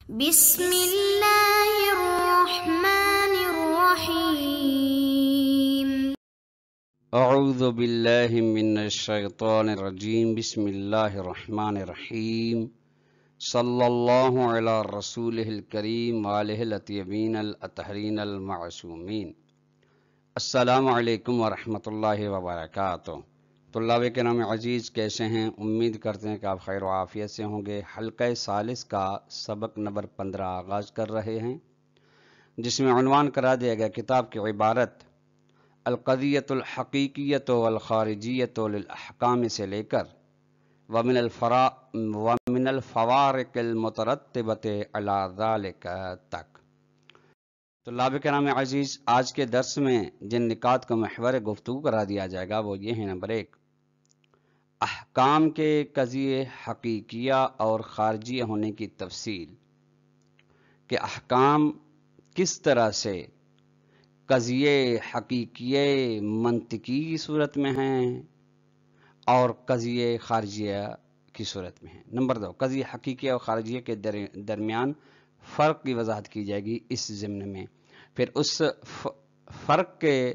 بسم اللہ الرحمن الرحیم۔ اعوذ باللہ من الشیطان الرجیم۔ بسم اللہ الرحمن الرحیم۔ صلی اللہ علی رسولہ الکریم وآلہ الاطیبین الاطہرین المعصومین۔ السلام علیکم ورحمۃ اللہ وبرکاتہ۔ طلاب کرام عزیز، کیسے ہیں؟ امید کرتے ہیں کہ آپ خیر و عافیت سے ہوں گے۔ حلقہ ثالث کا سبق نمبر 15 آغاز کر رہے ہیں، جس میں عنوان کرا دیا گیا کتاب کی عبارت القضیۃ الحقیقیۃ والخارجیۃ للاحکام سے لے کر ومن الفوارق المترتبۃ علی ذلک تک۔ طلاب کرام عزیز، آج کے درس میں جن نکات کو محور گفتگو کرا دیا جائے گا وہ یہ ہیں: نمبر 1، احکام کے قضیے حقیقیہ اور خارجیہ ہونے کی تفصیل، کہ احکام کس طرح سے قضیے حقیقیہ منطقی کی صورت میں ہیں اور قضیے خارجیہ کی صورت میں ہیں۔ نمبر 2، قضیے حقیقیہ اور خارجیہ کے درمیان فرق کی وضاحت کی جائے گی اس ضمن میں۔ پھر اس فرق کے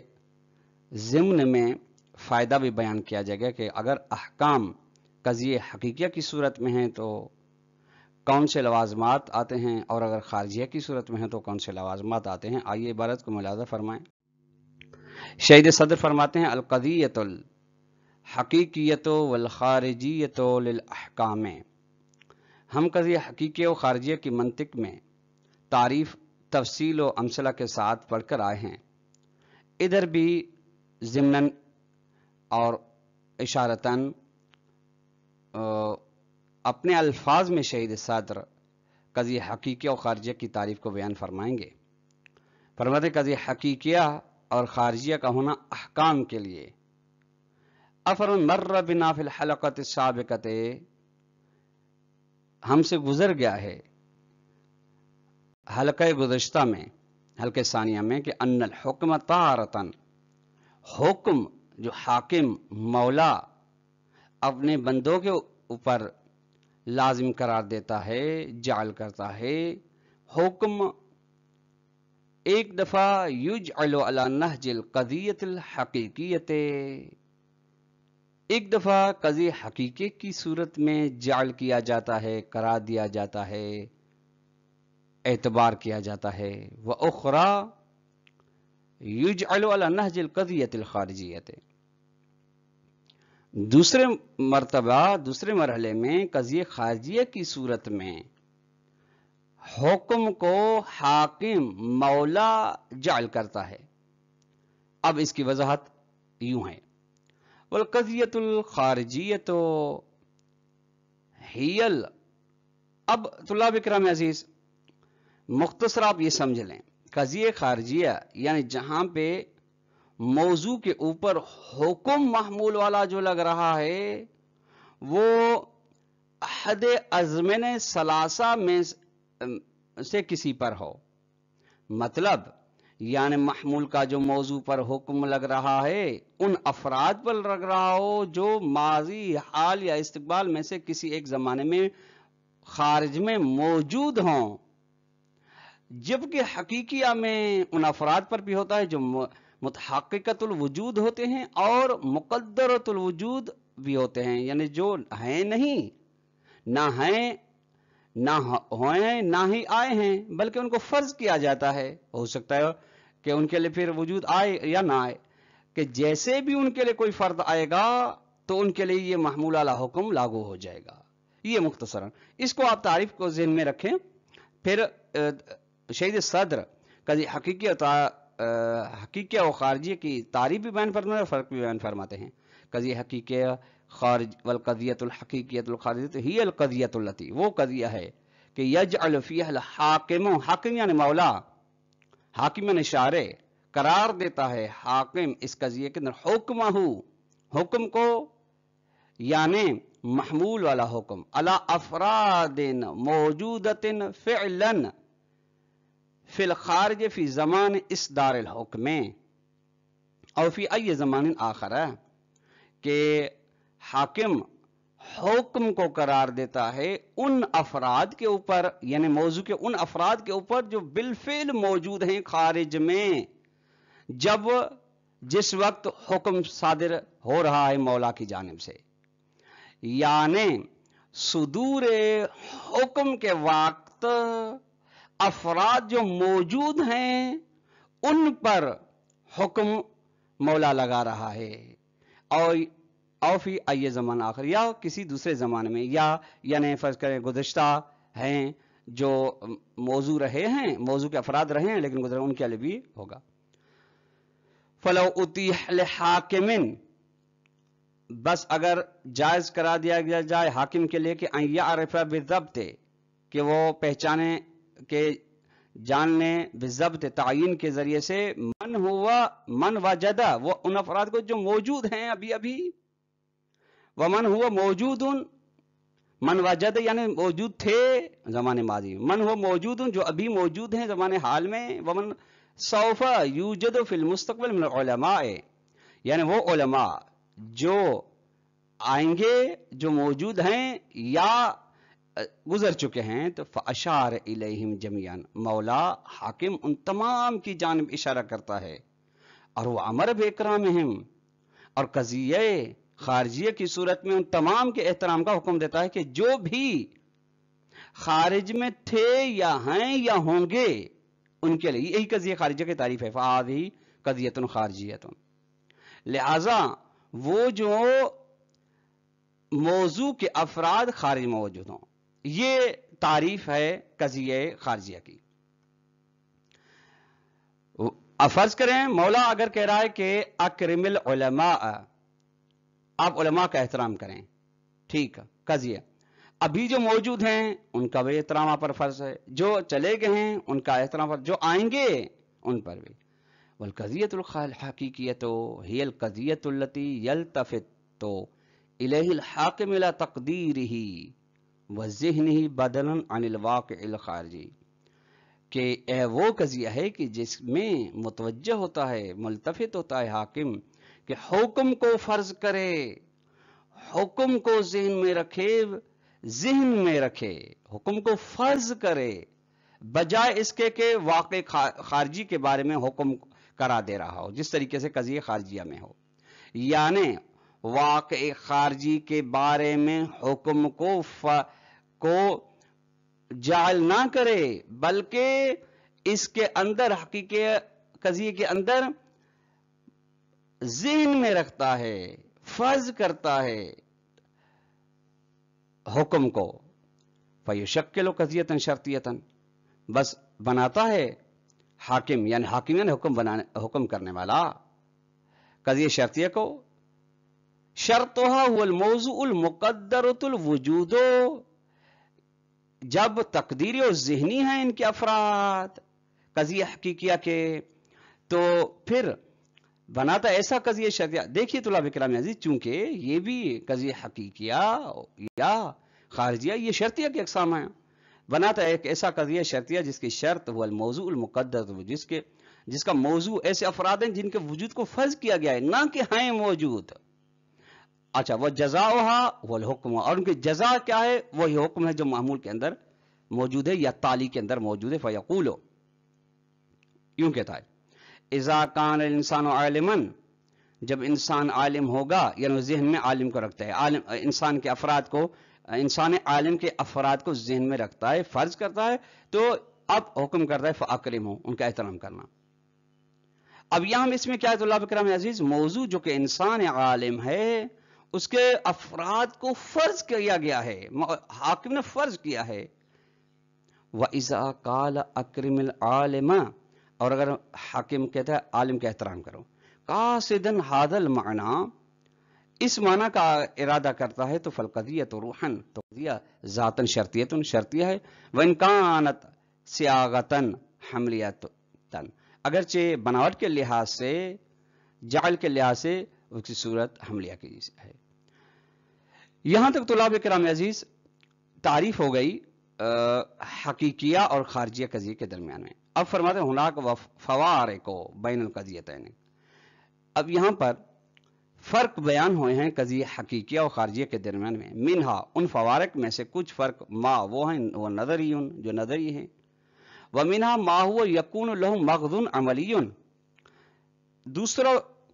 ضمن میں فائدہ بھی بیان کیا جائے گا کہ اگر احکام قضیے حقیقیہ کی صورت میں ہیں تو کون سے لوازمات آتے ہیں، اور اگر خارجیہ کی صورت میں ہیں تو کون سے لوازمات آتے ہیں۔ آئیے عبارت کو ملاحظہ فرمائیں۔ شہید صدر فرماتے ہیں: القضیۃ الحقیقیۃ والخارجیۃ للاحکام۔ ہم قضیہ حقیقیہ و خارجیہ کی منطق میں تعریف، تفصیل و امثلہ کے ساتھ پڑھ کر آئے ہیں۔ ادھر بھی ضمناً اور اشارتاً اپنے الفاظ میں شہید صدر قضیہ حقیقیہ اور خارجیہ کی تعریف کو بیان فرمائیں گے۔ فرماتے قضیہ حقیقیہ اور خارجیہ کا ہونا احکام کے لیے مر بنا فی الحلقۃ السابقۃ، ہم سے گزر گیا ہے حلقہ گزشتہ میں، حلقہ ثانیہ میں، کہ ان الحکم طارتاً، حکم جو حاکم مولا اپنے بندوں کے اوپر لازم قرار دیتا ہے، جعل کرتا ہے، حکم ایک دفعہ یجعل علی نہج القضیۃ الحقیقیۃ، ایک دفعہ قضیہ حقیقی کی صورت میں جعل کیا جاتا ہے، قرار دیا جاتا ہے، اعتبار کیا جاتا ہے، وَأُخْرَى یجعل علی نہج القضیۃ الخارجیۃ، دوسرے مرتبہ، دوسرے مرحلے میں قضیہ خارجیہ کی صورت میں حکم کو حاکم مولا جعل کرتا ہے۔ اب اس کی وضاحت یوں ہے: والقضیۃ الخارجیۃ ہی اب طلاب کرام عزیز مختصر آپ یہ سمجھ لیں، قضیہ خارجیہ یعنی جہاں پہ موضوع کے اوپر حکم محمول والا جو لگ رہا ہے وہ احد ازمن ثلاثہ میں سے کسی پر ہو، مطلب یعنی محمول کا جو موضوع پر حکم لگ رہا ہے ان افراد پر لگ رہا ہو جو ماضی، حال یا استقبال میں سے کسی ایک زمانے میں خارج میں موجود ہوں، جبکہ حقیقیہ میں ان افراد پر بھی ہوتا ہے جو متحققۃ الوجود ہوتے ہیں اور مقدرۃ الوجود بھی ہوتے ہیں، یعنی جو ہیں نہیں، نہ ہیں، نہ ہوئے، نہ ہی آئے ہیں، بلکہ ان کو فرض کیا جاتا ہے۔ ہو سکتا ہے کہ ان کے لیے پھر وجود آئے یا نہ آئے، کہ جیسے بھی ان کے لیے کوئی فرد آئے گا تو ان کے لیے یہ محمول والا حکم لاگو ہو جائے گا۔ یہ مختصراً اس کو آپ تعریف کو ذہن میں رکھیں۔ پھر شہید صدر قضیہ حقیقیہ و خارجیہ کی تعریف بھی بیان فرماتے ہیں اور فرق بھی بیان فرماتے ہیں۔ قضیہ حقیقیہ خارج والقضیۃ الحقیقیۃ الخارجیۃ ہی القضیۃ التی، وہ قضیہ ہے کہ یجعل فیہا الحاکم، حاکم یعنی مولا، حاکم یعنی شارع، قرار دیتا ہے حاکم اس قضیے کے اندر حکمہ، حکم کو یعنی محمول والا حکم، علی افراد موجودۃ فعلا فی الخارج فی زمان اصدار الحکم اور فی ای زمان آخر، کہ حاکم حکم کو قرار دیتا ہے ان افراد کے اوپر، یعنی موضوع کے ان افراد کے اوپر جو بالفعل موجود ہیں خارج میں، جس وقت حکم صادر ہو رہا ہے مولا کی جانب سے، یعنی صدور حکم کے وقت افراد جو موجود ہیں ان پر حکم مولا لگا رہا ہے، اور فی ای زمان آخر، یا کسی دوسرے زمانے میں، یا یعنی فرض کریں گزشتہ ہیں جو موضوع رہے ہیں، موضوع کے افراد رہے ہیں لیکن گزرے، ان کے لیے بھی ہوگا۔ فلو اتیح لحاکم، بس اگر جائز کرا دیا گیا جائے حاکم کے لیے کہ ان یعرف بالضبط، کہ وہ پہچانے، کہ جان لیں بالضبط، تعین کے ذریعے سے، من وجدہ، وہ ان افراد کو جو موجود ہیں ابھی، ومن ہوا موجود، من وجد یعنی موجود تھے زمانے ماضی، من ہوا موجود جو ابھی موجود ہیں زمانے حال میں، ومن سوف یوجد فی المستقبل من العلماء، یعنی وہ علماء جو آئیں گے، جو موجود ہیں یا گزر چکے ہیں، تو فاشار الیہم جمیعا، مولا حاکم ان تمام کی جانب اشارہ کرتا ہے، اور وہ امر باکرامہم، اور قضیہ خارجیہ کی صورت میں ان تمام کے احترام کا حکم دیتا ہے کہ جو بھی خارج میں تھے یا ہیں یا ہوں گے ان کے لیے، یہی قضیہ خارجیہ کی تعریف ہے، فہذہ قضیۃ خارجیۃ، لہذا وہ جو موضوع کے افراد خارج موجود ہوں، یہ تعریف ہے قضیہ خارجیہ کی۔ فرض کریں مولا اگر کہہ رہا ہے کہ اکرم العلماء، آپ علماء کا احترام کریں، ٹھیک ہے، قضیہ ابھی جو موجود ہیں ان کا بھی احترام آپ پر فرض ہے، جو چلے گئے ہیں ان کا احترام پر، جو آئیں گے ان پر بھی۔ والقضیۃ الحقیقیۃ ہی القضیۃ التی یلتفت الیہ الحاکم الی تقدیرہ وذہنہ بدلا عن الواقع الخارجی، کہ وہ قضیہ ہے کہ جس میں متوجہ ہوتا ہے، ملتفت ہوتا ہے حاکم، کہ حکم کو فرض کرے، حکم کو ذہن میں رکھے، حکم کو فرض کرے، بجائے اس کے کہ واقع خارجی کے بارے میں حکم کرا دے رہا ہو، جس طریقے سے قضیہ خارجیہ میں ہو، یعنی واقع خارجی کے بارے میں حکم کو جعل نہ کرے، بلکہ اس کے اندر حقیقی قضیے کے اندر ذہن میں رکھتا ہے، فرض کرتا ہے حکم کو، فیشکل قضیۃ شرطیۃ، بس بناتا ہے حاکم، یعنی حکم کرنے والا قضیہ شرطیہ کو، شرطها هو الموضوع المقدرۃ الوجود، جب تقدیری اور ذہنی ہیں ان کے افراد قضیہ حقیقیہ کے، تو پھر بناتا ایسا قضیہ شرطیہ۔ دیکھیے طلاب کرام عزیز، چونکہ یہ بھی قضیہ حقیقیہ یا خارجیہ یہ شرطیہ کی اقسام ہیں، بناتا ایک ایسا قضیہ شرطیہ جس کی شرط وہ الموضوع المقدر، جس کا موضوع ایسے افراد ہیں جن کے وجود کو فرض کیا گیا ہے، نہ کہ ہیں موجود۔ اچھا، وہ جزاؤها والحکم، اور ان کی جزا کیا ہے؟ وہی حکم ہے جو معمول کے اندر موجود ہے یا تالی کے اندر موجود ہے۔ فیقول، یوں کہتا ہے، اذا کان الانسان عالما، جب انسان عالم ہوگا، یعنی ذہن میں عالم کو رکھتا ہے، انسان عالم کے افراد کو ذہن میں رکھتا ہے، فرض کرتا ہے، تو اب حکم کرتا ہے فاکرموا، ان کا احترام کرنا۔ اب یہاں اس میں کیا ہے طلاب کرام عزیز؟ موضوع جو کہ انسان عالم ہے اس کے افراد کو فرض کیا گیا ہے، حاکم نے فرض کیا ہے۔ وَإِذَا قَالَ أَكْرِمِ الْعَالِمَ، اور اگر حاکم کہتا ہے عالم کا احترام کرو، قاصداً هذا المعنى، اس معنی کا ارادہ کرتا ہے، تو فالقضیۃ روحاً، تو قضیہ ذاتاً شرطیہ ہے، وَإِنْ كَانَتْ صِيَاغَةً حَمْلِيَةً، اگرچہ بناوٹ کے لحاظ سے، جعل کے لحاظ سے اس کی صورت حملیہ کی ہے۔ یہاں تک طلاب کرام عزیز تعریف ہو گئی حقیقیہ اور خارجیہ قضیہ کے درمیان میں۔ اب فرماتے ہیں ہناک فوارق بین القضیتین، اب یہاں پر فرق بیان ہوئے ہیں قضیہ حقیقیہ اور خارجیہ کے درمیان میں، منہا ان فوارق میں سے کچھ فرق ما وہ ہیں وہ نظری جو نظری ہیں، ومنہا ما ہوا یکون لہم مغز عملی، دوسرا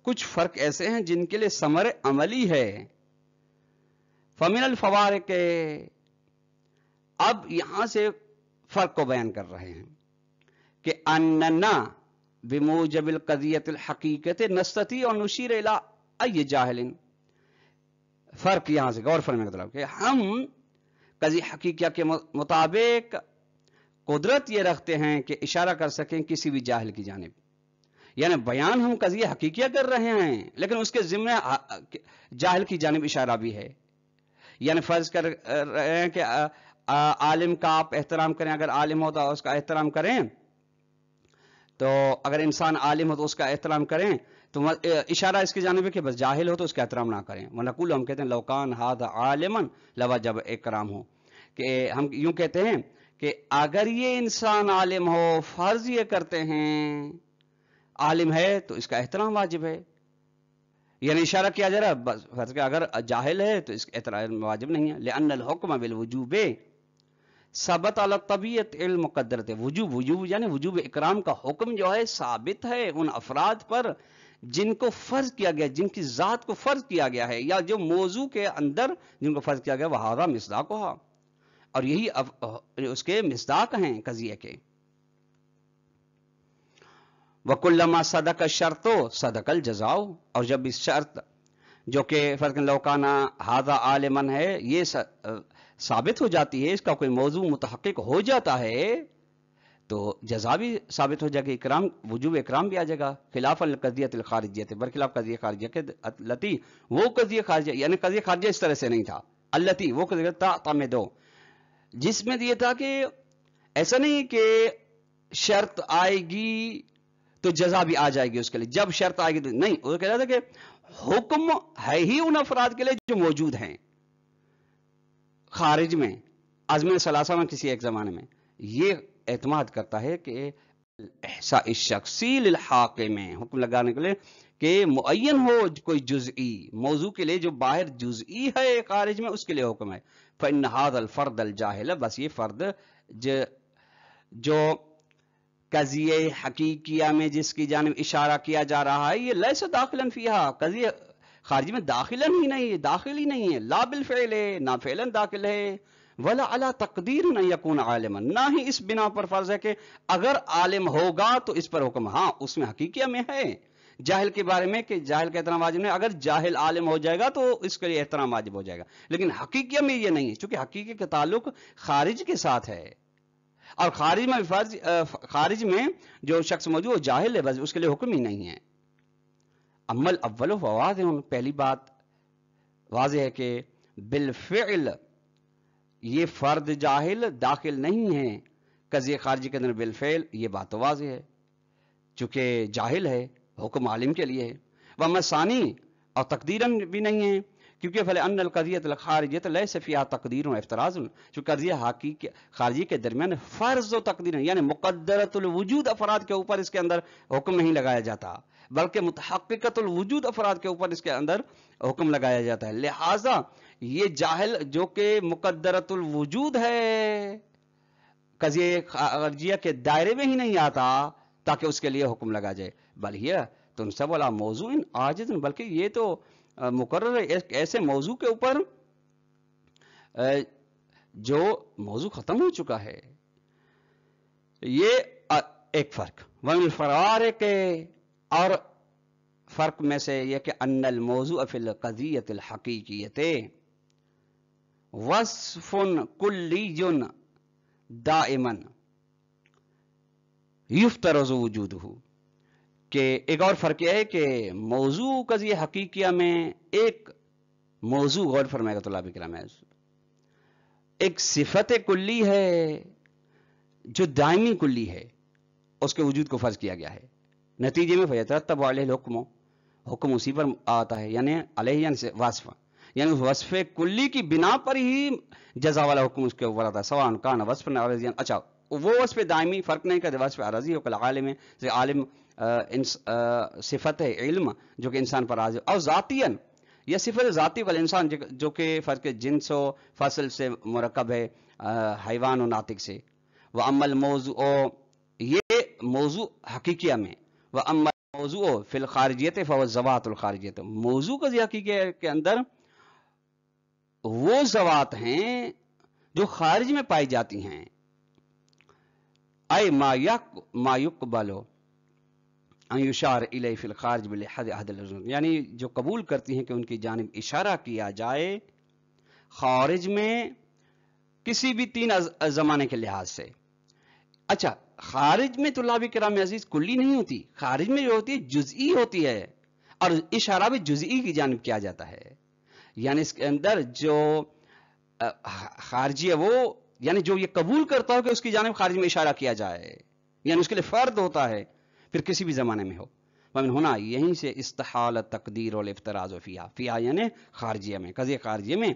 کچھ فرق ایسے ہیں جن کے لیے ثمر عملی ہے۔ فمن الفوارق، اب یہاں سے فرق کو بیان کر رہے ہیں کہ اننا بموجب القضیۃ الحقیقت نستطیع اور نشیر الی ای جاہل، فرق یہاں سے غور فرمائے کا مطلب کہ ہم قضیہ حقیقیہ کے مطابق قدرت یہ رکھتے ہیں کہ اشارہ کر سکیں کسی بھی جاہل کی جانب، یعنی بیان ہم قضیہ حقیقیہ کر رہے ہیں لیکن اس کے ضمن جاہل کی جانب اشارہ بھی ہے۔ یعنی فرض کر رہے ہیں کہ عالم کا آپ احترام کریں، اگر عالم ہو تو اس کا احترام کریں، تو اگر انسان عالم ہو تو اس کا احترام کریں، تو اشارہ اس کی جانب ہے کہ بس جاہل ہو تو اس کا احترام نہ کریں۔ ونقول، ہم کہتے ہیں لوکان ھذا عالما لوجب اکرام ہو، کہ ہم یوں کہتے ہیں کہ اگر یہ انسان عالم ہو، فرض یہ کرتے ہیں عالم ہے تو اس کا احترام واجب ہے، یعنی اشارہ کیا جا رہا ہے بس فرض کہ اگر جاہل ہے تو اس کا احترام واجب نہیں ہے۔ لأن الحکم بالوجوب ثبت علی الطبیعۃ المقدرۃ، وجوب یعنی وجوب اکرام کا حکم جو ہے ثابت ہے ان افراد پر جن کو فرض کیا گیا، جن کی ذات کو فرض کیا گیا ہے، یا جو موضوع کے اندر جن کو فرض کیا گیا، وہذا مصداقھا، اور یہی اس کے مصداق ہیں قضیے کے۔ وَكُلَّمَا صَدَقَ الشَّرْطُ صَدَقَ الْجَزَاءُ، اور جب اس شرط جو کہ فرق لوکانا ھذا عالمن ہے یہ ثابت ہو جاتی ہے، اس کا کوئی موضوع متحقق ہو جاتا ہے، تو جزا بھی ثابت ہو جائے گا، اکرام وجوب اکرام بھی آ جائے گا، خلاف القضیۃ الخارجیہ، برخلاف قضیہ خارجیہ کے التی، وہ قضیہ خارجیہ یعنی قضیہ خارجیہ اس طرح سے نہیں تھا، التی وہ قضیہ تعتمدو، جس میں یہ تھا کہ ایسا نہیں کہ شرط آئے گی تو جزا بھی آ جائے گی اس کے لیے، جب شرط آئے گی تو نہیں، وہ کہہ رہا تھا کہ حکم ہے ہی ان افراد کے لیے جو موجود ہیں خارج میں، ازمن ثلاثہ میں کسی ایک زمانے میں، یہ اعتماد کرتا ہے کہ احساء الشخصی للحاکم میں حکم لگانے کے لیے کہ معین ہو کوئی جزئی موضوع کے لیے، جو باہر جزئی ہے خارج میں اس کے لیے حکم ہے۔ فإن هذا الفرد الجاہل، بس یہ فرد جو قضیہ حقیقیہ میں جس کی جانب اشارہ کیا جا رہا ہے، یہ لیس داخلا فیہا، قضیہ خارجی میں داخل ہی نہیں ہے، لا بالفعل ہے، نہ فعلا داخل ہے، ولا علی تقدیر نہ یکون عالما، نہ ہی اس بنا پر فرض ہے کہ اگر عالم ہوگا تو اس پر حکم، ہاں اس میں حقیقیہ میں ہے جاہل کے بارے میں کہ جاہل کا احترام واجب نہیں، اگر جاہل عالم ہو جائے گا تو اس کے لیے احترام واجب ہو جائے گا، لیکن حقیقیہ میں یہ نہیں ہے، چونکہ حقیقی کا تعلق خارج کے ساتھ ہے، اور خارج میں جو شخص موجود وہ جاہل ہے، بس اس کے لیے حکم ہی نہیں ہے۔ عمل اول واضح، پہلی بات واضح ہے کہ بالفعل یہ فرد جاہل داخل نہیں ہے قضیہ خارجی کے اندر، بالفعل یہ بات تو واضح ہے، چونکہ جاہل ہے حکم عالم کے لیے ہے، وَأَمَّا الثَّانِي، اور تقدیراً بھی نہیں ہے، کیونکہ فَلِأَنَّ الْقَضِيَّةَ الْخَارِجِيَّةَ لَيْسَ فِيهَا تَقْدِيرٌ وَاِفْتِرَاضٌ، جو قضیہ خارجی کے درمیان فرض و تقدیر یعنی مقدرۃ الوجود افراد کے اوپر اس کے اندر حکم نہیں لگایا جاتا، بلکہ متحققۃ الوجود افراد کے اوپر اس کے اندر حکم لگایا جاتا ہے، لہذا یہ جاہل جو کہ مقدرۃ الوجود ہے قضیہ خارجیہ کے دائرے میں ہی نہیں آتا تاکہ اس کے لیے حکم لگا جائے، بل یہ تنصب علی موضوع عاجز، بلکہ یہ تو مقرر ہے ایک ایسے موضوع کے اوپر جو موضوع ختم ہو چکا ہے، یہ ایک فرق۔ ومن الفوارق، اور فرق میں سے یہ کہ ان الموضوع فی القضیۃ الحقیقیۃ وصف کلی دائما یفترض وجودہ، کہ ایک اور فرق یہ ہے کہ موضوع قضیہ حقیقیہ میں ایک موضوع، غور فرمائے گا طلاب کرام، ایک صفت کلی ہے جو دائمی کلی ہے، اس کے وجود کو فرض کیا گیا ہے، نتیجے میں فیترتب علیہ الحکم، حکم اسی پر آتا ہے، یعنی علیہ یعنی وصف، یعنی وصف کلی کی بنا پر ہی جزا والا حکم اس کے اوپر آتا ہے، سواء کان وصف، اچھا وہ وصف دائمی فرق نہیں کرتے وصف عارضی ہو کل عالم ہے، جیسے عالم صفت ہے علم جو کہ انسان پر عارض ہے، اور ذاتیاً یہ صفت ذاتی والا انسان جو کہ فرق جنس و فصل سے مرکب ہے، حیوان و ناطق سے. وہ عمل موضوع یہ موضوع حقیقیہ میں، وہ عمل موضوع فی الخارجیت فهو ذوات الخارجیت، موضوع کا حقیقیہ کے اندر وہ ذوات ہیں جو خارج میں پائی جاتی ہیں. اے ما یقبل ان یشار الیہ فی الخارج بلحد احد الرجل، یعنی جو قبول کرتی ہیں کہ ان کی جانب اشارہ کیا جائے خارج میں کسی بھی تین زمانے کے لحاظ سے. اچھا، خارج میں طلاب کرام عزیز کلی نہیں ہوتی، خارج میں جو ہوتی ہے جزئی ہوتی ہے، اور اشارہ بھی جزئی کی جانب کیا جاتا ہے. یعنی اس کے اندر جو خارجی ہے وہ یعنی جو یہ قبول کرتا ہو کہ اس کی جانب خارج میں اشارہ کیا جائے، یعنی اس کے لیے فرد ہوتا ہے، پھر کسی بھی زمانے میں ہو. ومن ہونا یہیں سے استحال تقدیر والافتراض فیہا یعنی خارجیہ میں، قضیہ خارجیہ میں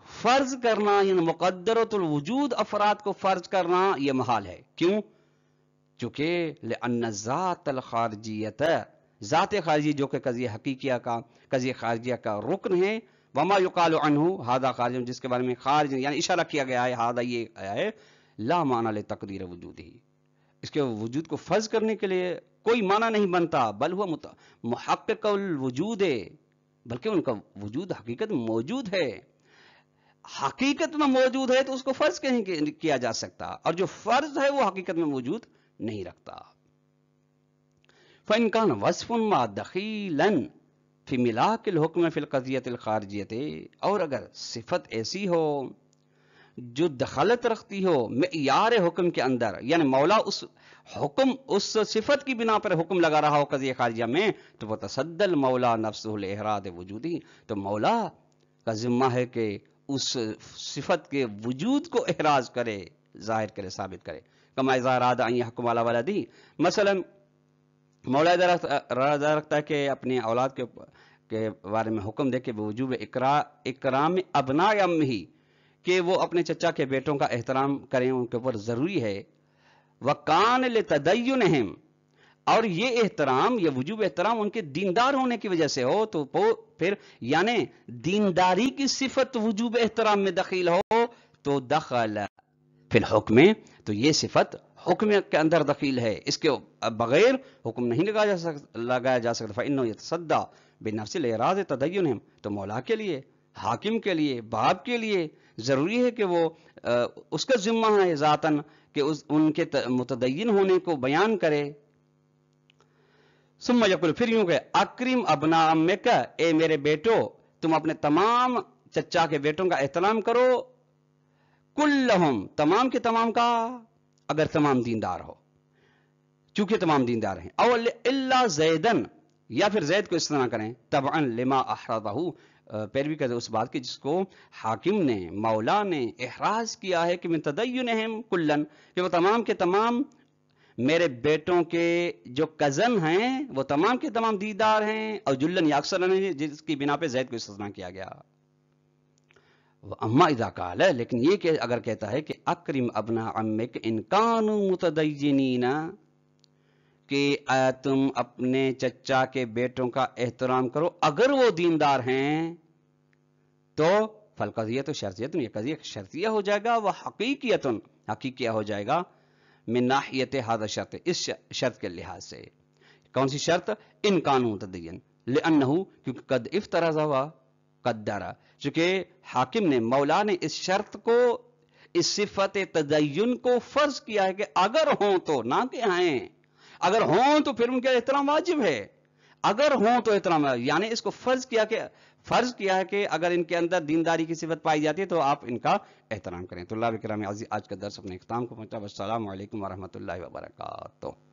فرض کرنا یعنی مقدرۃ الوجود افراد کو فرض کرنا یہ محال ہے. کیوں؟ چونکہ لأن ذات الخارجیت، ذات خارجی جو کہ قضیہ حقیقیہ کا قضیہ خارجیہ کا رکن ہے، وما یقال عنہ ھذا خارج جس کے بارے میں خارج یعنی اشارہ کیا گیا ہے، ھذا یہ آیا ہے، لا معنی لتقدیر وجودہ، اس کے وجود کو فرض کرنے کے لیے کوئی معنی نہیں بنتا، بل وہ محقق الوجود ہے، بلکہ ان کا وجود حقیقت میں موجود ہے. حقیقت میں موجود ہے تو اس کو فرض کہیں کیا جا سکتا، اور جو فرض ہے وہ حقیقت میں موجود نہیں رکھتا. فإن كان وصف ما دخیلا فی ملاک الحکم فی القضیۃ الخارجیۃ، اور اگر صفت ایسی ہو جو دخلت رکھتی ہو معیار حکم کے اندر، یعنی مولا اس حکم اس صفت کی بنا پر حکم لگا رہا ہو قضیہ خارجیہ میں، تو وہ تصدل مولا نفسہ لإحراز وجودی، تو مولا کا ذمہ ہے کہ اس صفت کے وجود کو احراز کرے، ظاہر کرے، ثابت کرے. کما اذا اراد ان یحکم علی ولدی، مثلا مولا ارادہ رکھتا ہے کہ اپنی اولاد کے بارے میں حکم دے کہ بوجوب اکرام ابناء امہ، کہ وہ اپنے چچا کے بیٹوں کا احترام کریں، ان کے اوپر ضروری ہے. وکان لتدینہم، اور یہ احترام یہ وجوب احترام ان کے دیندار ہونے کی وجہ سے ہو، تو پھر یعنی دینداری کی صفت وجوب احترام میں دخیل ہو تو دخل فی الحکم، تو یہ صفت حکم کے اندر دخیل ہے، اس کے بغیر حکم نہیں لگایا جا سکتا. فإنہ یتصدی بنفس الإحراز تدینہم، تو مولا کے لیے، حاکم کے لیے، باپ کے لیے ضروری ہے کہ وہ اس کا ذمہ ہے ذاتاً کہ ان کے متدین ہونے کو بیان کرے. ثم یقول، پھر یوں کہ اکرم ابناء امک، اے میرے بیٹو تم اپنے تمام چچا کے بیٹوں کا احترام کرو، کلہم تمام کے تمام کا، اگر تمام دیندار ہو، چونکہ تمام دیندار ہیں. او الا زیدن، یا پھر زید کو استثناء کریں، تبعا لما احرزہ، پیروی کرتے اس بات کی جس کو حاکم نے، مولا نے احراز کیا ہے کہ من تدینہم کلن، کہ وہ تمام کے تمام میرے بیٹوں کے جو کزن ہیں وہ تمام کے تمام دیندار ہیں، اور جلن یا اکثر ہیں، جس کی بنا پہ زید کو استثناء کیا گیا. اما اذا قال، لیکن یہ کہ اگر کہتا ہے کہ اکرم ابناء عمک ان کانوا متدینین، کہ تم اپنے چچا کے بیٹوں کا احترام کرو اگر وہ دیندار ہیں، تو فالقضیۃ شرطیۃ، یہ قضیہ شرطیہ ہو جائے گا، وہ حقیقیۃ حقیقیہ ہو جائے گا، من ناحیت ھذا شرط، اس شرط کے لحاظ سے. کون سی شرط؟ ان کانوا متدین، لانہ کیونکہ قد افترض و قدر، چونکہ حاکم نے، مولا نے اس شرط کو، اس صفت تدین کو فرض کیا ہے کہ اگر ہوں تو، نہ کہ ہیں، اگر ہوں تو پھر ان کا احترام واجب ہے، اگر ہوں تو احترام ہے، یعنی اس کو فرض کیا ہے کہ اگر ان کے اندر دینداری کی صفت پائی جاتی ہے تو آپ ان کا احترام کریں. تو اللہ کرام عزیز، آج کا درس اپنے اختتام کو پہنچا. السلام علیکم ورحمۃ اللہ وبرکاتہ.